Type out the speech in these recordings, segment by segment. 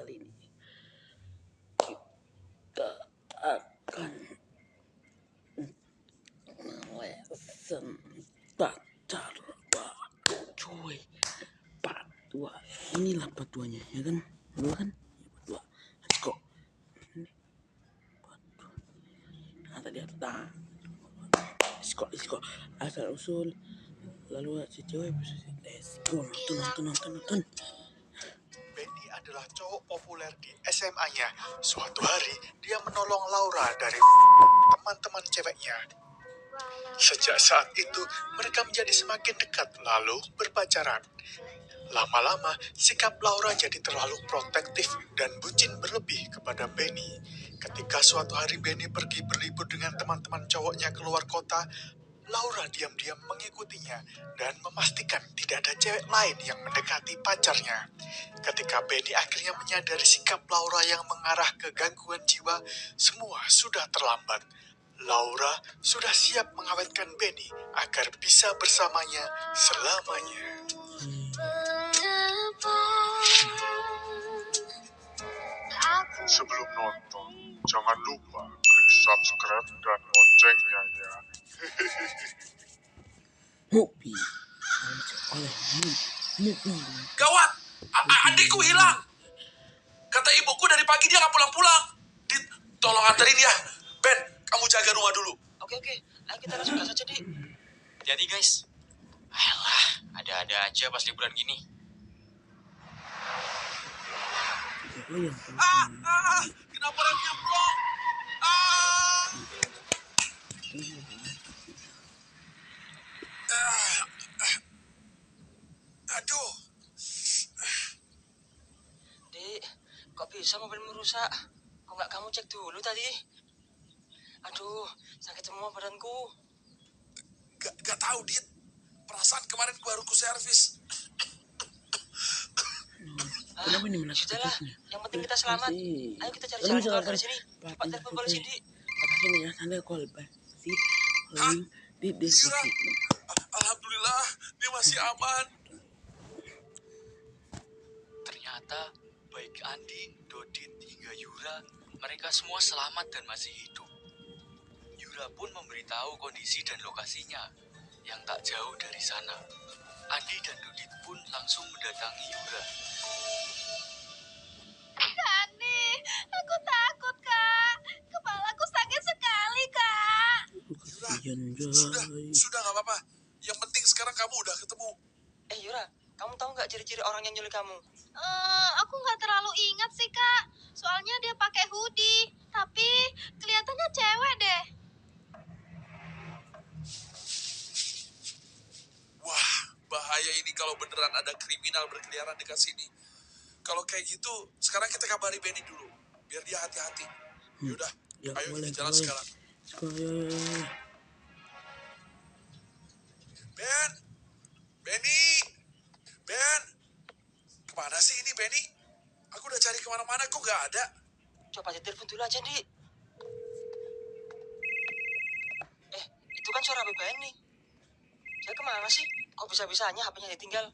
kali ini kita akan lesson pacar baru, cuy. Part 2. Inilah part 2-nya, ya kan? Dua kan? Part 2. Let's go. Nah, tadi ada let's go. Asal usul lalu si cewek bisa let's go. Nonton. Benny adalah cowok populer di SMA-nya. Suatu hari, dia menolong Laura dari teman-teman ceweknya. Sejak saat itu, mereka menjadi semakin dekat lalu berpacaran. Lama-lama, sikap Laura jadi terlalu protektif dan bucin berlebih kepada Benny. Ketika suatu hari Benny pergi berlibur dengan teman-teman cowoknya keluar kota, Laura diam-diam mengikutinya dan memastikan tidak ada cewek lain yang mendekati pacarnya. Ketika Benny akhirnya menyadari sikap Laura yang mengarah ke gangguan jiwa, semua sudah terlambat. Laura sudah siap mengawetkan Benny agar bisa bersamanya selamanya. Sebelum nonton, jangan lupa klik subscribe dan loncengnya ya. Mubi oleh Mubi. Gawat, adikku hilang. Kata ibuku dari pagi dia nggak pulang-pulang. Dit, tolong anterin ya. Ben, kamu jaga rumah dulu. Oke. Ayo kita langsung gas aja, Dik. Jadi guys. Ayolah, ada-ada aja pas liburan gini. Kenapa remnya blong? Aduh. Dik, kok bisa mobilmu rusak? Kok nggak kamu cek dulu tadi? Aduh, sakit semua badanku. Gak tahu, Dit. Perasaan kemarin baru ku servis. Kenapa ini Sudahlah, yang penting kita selamat. Ayo kita cari jalan keluar dari sini. Cepat telepon polisi, Dik. Sini ya, Anda call back. Di sini. Alhamdulillah, dia masih aman. Ternyata baik Andi, Dodit, hingga Yura, mereka semua selamat dan masih hidup. Yura pun memberitahu kondisi dan lokasinya yang tak jauh dari sana. Andi dan Dodit pun langsung mendatangi Yura. Andi, aku takut, Kak. Kepalaku sakit sekali, Kak. Sudah nggak apa-apa. Yang penting sekarang kamu udah ketemu. Yura, kamu tahu nggak ciri-ciri orang yang nyulik kamu? Aku nggak terlalu ingat sih, Kak. Soalnya dia pakai hoodie, tapi kelihatannya cewek deh. Wah, bahaya ini kalau beneran ada kriminal berkeliaran dekat sini. Kalau kayak gitu, sekarang kita kabari Benny dulu, biar dia hati-hati. Yaudah, ayo kita jalan sekarang. Ben, kemana sih ini Benny? Aku udah cari kemana-mana, kok nggak ada? Coba ditelepon dulu aja, Dik. Itu kan suara Benny. Dia kemana sih? Kok bisa-bisanya HP-nya ditinggal?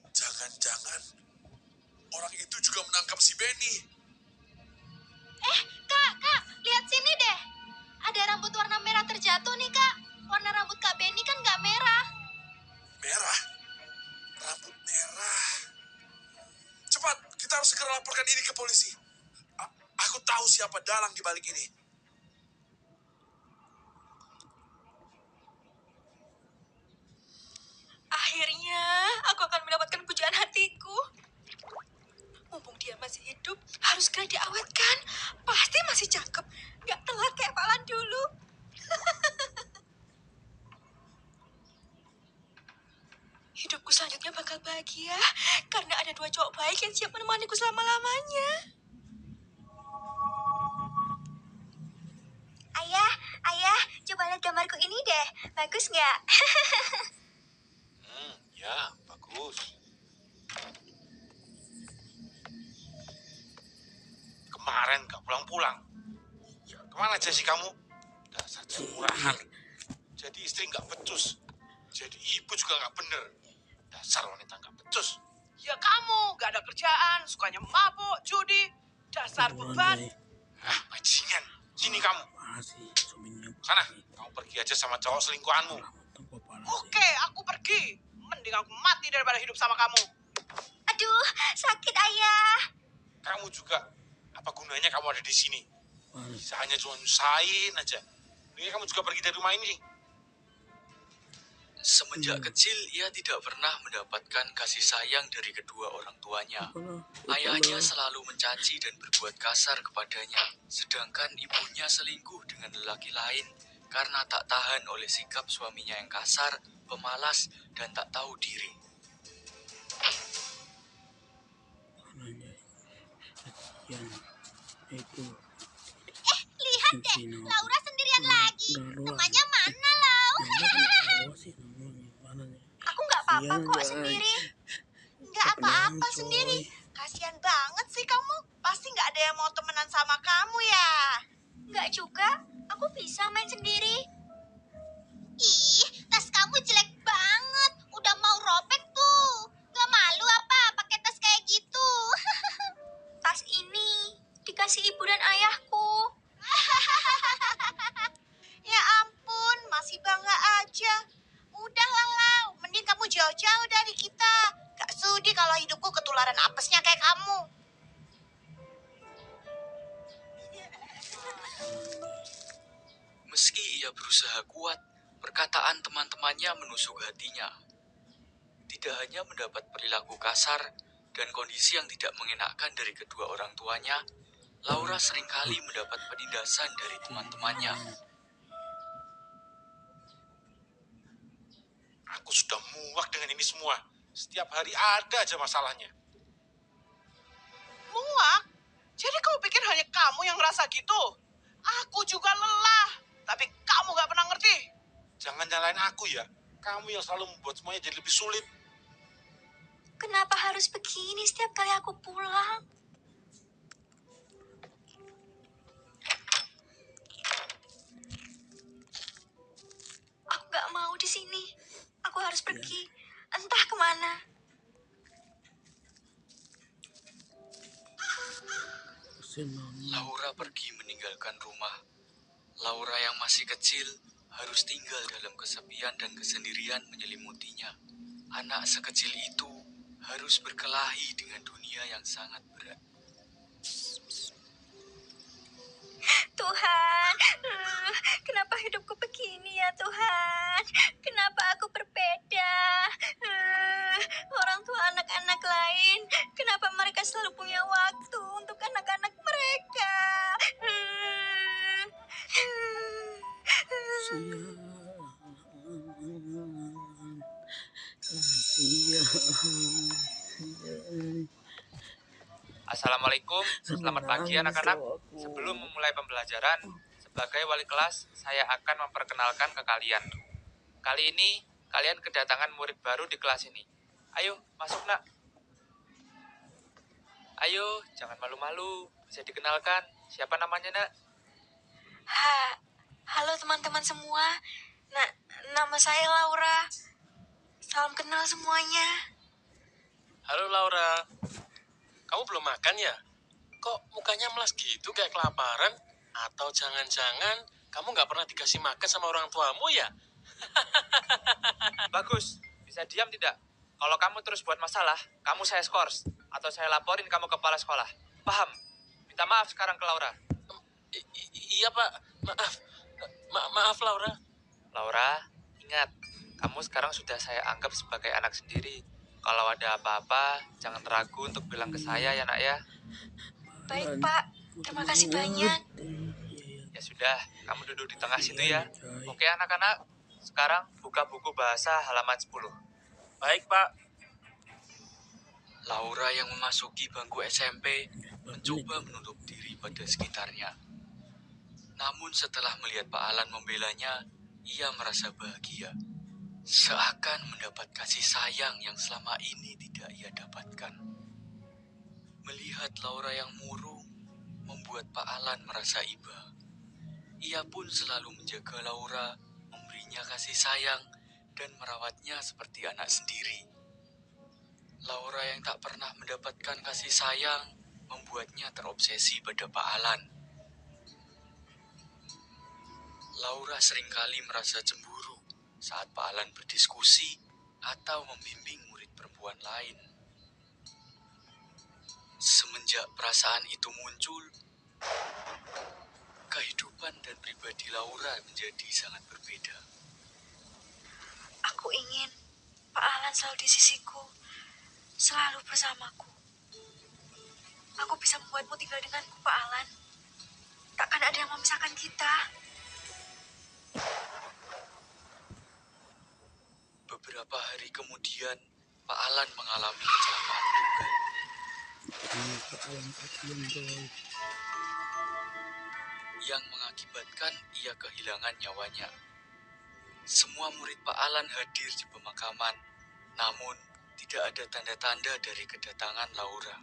Jangan-jangan orang itu juga menangkap si Benny. Kak, lihat sini deh. Ada rambut warna merah terjatuh nih, Kak. Warna rambut Kak Benny kan nggak merah. Merah? Rambut merah. Cepat, kita harus segera laporkan ini ke polisi. Aku tahu siapa dalang di balik ini. Akhirnya, aku akan mendapatkan pujian hatiku. Mumpung dia masih hidup, harus segera diawetkan. Pasti masih cakep. Gak telat kayak Pak Lan dulu. Hidupku selanjutnya bakal bahagia, karena ada dua cowok baik yang siap menemaniku selama-lamanya. Ayah, coba lihat gambarku ini deh. Bagus nggak? Ya, bagus. Kemarin gak pulang-pulang. Ya, kemana aja sih kamu? Dasar murahan. Jadi istri gak becus. Jadi ibu juga gak bener. Dasar wanita gak becus. Ya kamu, gak ada kerjaan, sukanya mabuk, judi, dasar beban. Ah, bajingan. Sini kamu. Masih suaminya. Sana, kamu pergi aja sama cowok selingkuhanmu. Oke, aku pergi. Mending aku mati daripada hidup sama kamu. Aduh, sakit ayah. Kamu juga. Apa gunanya kamu ada di sini? Bisa hanya cuma nyusahin aja. Mending kamu juga pergi dari rumah ini. Semenjak kecil, ia tidak pernah mendapatkan kasih sayang dari kedua orang tuanya. Ayahnya selalu mencaci dan berbuat kasar kepadanya, sedangkan ibunya selingkuh dengan lelaki lain karena tak tahan oleh sikap suaminya yang kasar, pemalas, dan tak tahu diri. Lihat deh, Laura sendirian lagi. Temannya mana, Lau? Aku nggak apa-apa kok sendiri. Nggak apa-apa sendiri. Kasian banget sih kamu. Pasti nggak ada yang mau temenan sama kamu ya. Nggak juga, aku bisa main sendiri. Ih, tas kamu jelek banget. Udah mau robek tuh. Nggak malu apa pakai tas kayak gitu? Tas ini dikasih ibu dan ayahku. Ya ampun, masih bangga aja. Udahlah, Lau. Mending kamu jauh-jauh dari kita. Gak sudi kalau hidupku ketularan apesnya kayak kamu. Meski ia berusaha kuat, perkataan teman-temannya menusuk hatinya. Tidak hanya mendapat perilaku kasar dan kondisi yang tidak mengenakan dari kedua orang tuanya, Laura seringkali mendapat penindasan dari teman-temannya. Aku sudah muak dengan ini semua. Setiap hari ada aja masalahnya. Muak? Jadi kau pikir hanya kamu yang ngerasa gitu? Aku juga lelah. Tapi kamu gak pernah ngerti. Jangan nyalain aku ya. Kamu yang selalu membuat semuanya jadi lebih sulit. Kenapa harus begini setiap kali aku pulang? Aku gak mau di sini. Aku harus pergi. Entah kemana. Laura pergi meninggalkan rumah. Laura yang masih kecil harus tinggal dalam kesepian dan kesendirian menyelimutinya. Anak sekecil itu harus berkelahi dengan dunia yang sangat berat. Tuhan, kenapa hidupku begini ya Tuhan? Kenapa aku berbeda? Orang tua anak-anak lain, kenapa mereka selalu punya waktu untuk anak-anak mereka? Assalamualaikum, selamat pagi anak-anak. Sebelum memulai pembelajaran, sebagai wali kelas, saya akan memperkenalkan ke kalian. Kali ini, kalian kedatangan murid baru di kelas ini. Ayo, masuk nak. Ayo, jangan malu-malu. Bisa dikenalkan, siapa namanya nak? Halo teman-teman semua. Nama saya Laura. Salam kenal semuanya. Halo Laura, kamu belum makan ya? Kok mukanya melas gitu kayak kelaparan? Atau jangan-jangan kamu nggak pernah dikasih makan sama orang tuamu ya? Bagus, bisa diam tidak? Kalau kamu terus buat masalah, kamu saya skors. Atau saya laporin kamu ke kepala sekolah. Paham? Minta maaf sekarang ke Laura. Iya Pak, maaf Laura. Laura, ingat, kamu sekarang sudah saya anggap sebagai anak sendiri. Kalau ada apa-apa, jangan ragu untuk bilang ke saya ya nak ya. Baik Pak, terima kasih banyak. Ya sudah, kamu duduk di tengah situ ya. Oke anak-anak, sekarang buka buku bahasa halaman 10. Baik Pak. Laura yang memasuki bangku SMP mencoba menutup diri pada sekitarnya. Namun setelah melihat Pak Alan membelanya, ia merasa bahagia. Seakan mendapat kasih sayang yang selama ini tidak ia dapatkan. Melihat Laura yang murung, membuat Pak Alan merasa iba. Ia pun selalu menjaga Laura, memberinya kasih sayang, dan merawatnya seperti anak sendiri. Laura yang tak pernah mendapatkan kasih sayang membuatnya terobsesi pada Pak Alan. Laura seringkali merasa cemburu saat Pak Alan berdiskusi atau membimbing murid perempuan lain. Semenjak perasaan itu muncul, kehidupan dan pribadi Laura menjadi sangat berbeda. Aku ingin Pak Alan selalu di sisiku, selalu bersamaku. Aku bisa membuatmu tinggal denganku, Pak Alan. Takkan ada yang memisahkan kita. Beberapa hari kemudian, Pak Alan mengalami kecelakaan tunggal. Yang mengakibatkan ia kehilangan nyawanya. Semua murid Pak Alan hadir di pemakaman, namun tidak ada tanda-tanda dari kedatangan Laura.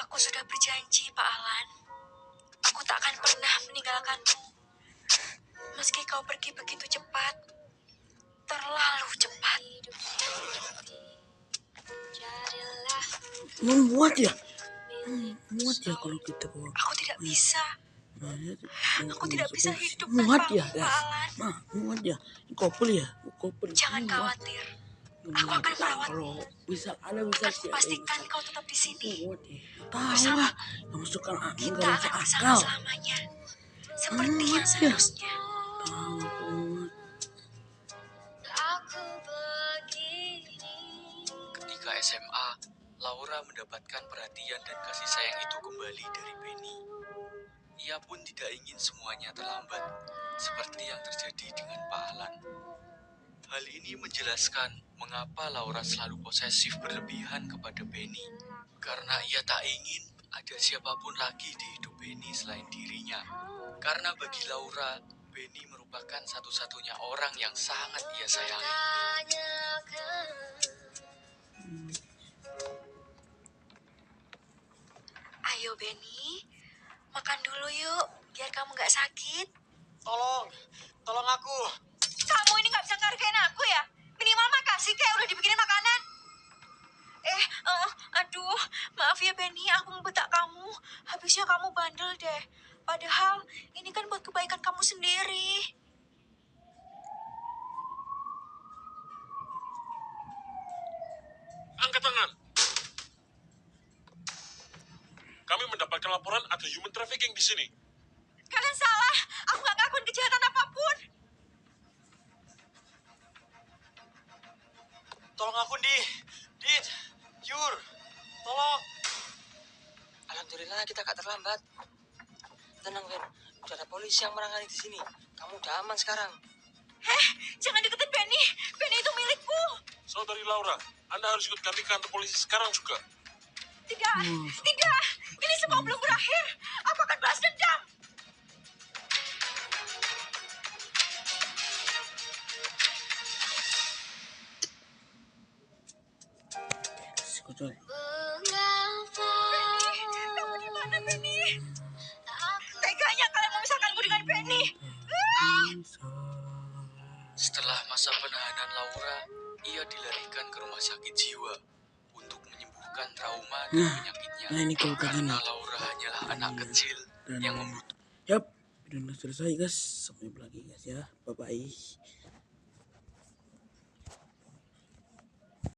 Aku sudah berjanji, Pak Alan. Aku tak akan pernah meninggalkanmu. Meski kau pergi begitu cepat, terlalu cepat. Muat ya kalau kita bawa. Aku tidak bisa. Aku tidak bisa hidup muat tanpamu, ya, Pak guys. Alan. Muat ya. Kopel ya. Jangan khawatir. Aku akan merawatmu. Bisa Aku pastikan kau tetap di sini. Muat ya. Tahu Bersama. lah. Kamu suka Kita akan bersama selamanya. Seperti yang seharusnya. Ketika SMA, Laura mendapatkan perhatian dan kasih sayang itu kembali dari Benny. Ia pun tidak ingin semuanya terlambat, seperti yang terjadi dengan Pak Alan. Hal ini menjelaskan mengapa Laura selalu posesif berlebihan kepada Benny, karena ia tak ingin ada siapapun lagi di hidup Benny selain dirinya. Karena bagi Laura, Benny merupakan satu-satunya orang yang sangat ia sayangi. Ayo, Benny. Makan dulu yuk, biar kamu gak sakit. Tolong aku. Kamu ini gak bisa ngargain aku ya? Minimal makasih kayak udah dibikinin makanan. Aduh, maaf ya Benny, aku membetak kamu. Habisnya kamu bandel deh. Padahal ini kan buat kebaikan kamu sendiri. Angkat tangan. Kami mendapatkan laporan ada human trafficking di sini. Kalian salah, aku gak ngelakuin kejahatan apapun. Tolong aku, Dit, Yur, tolong. Alhamdulillah kita gak terlambat. Tenang, Ben. Udah ada polisi yang menangani di sini. Kamu udah aman sekarang. Jangan deketin Benny. Benny itu milikku. Saudari Laura, Anda harus ikut kami ke kantor polisi sekarang juga. Tidak. Ini semua belum berakhir. Aku akan balas dendam. Betul. Benny, kamu di mana, Benny? Teganya kalian memisahkanku dengan Benny. Setelah masa penahanan Laura, ia dilarikan ke rumah sakit jiwa untuk menyembuhkan trauma dan penyakitnya. Ini Karena Laura hanyalah anak kecil yang membutuhkan. Yap, video selesai guys. Sampai jumpa lagi guys ya. Bye bye.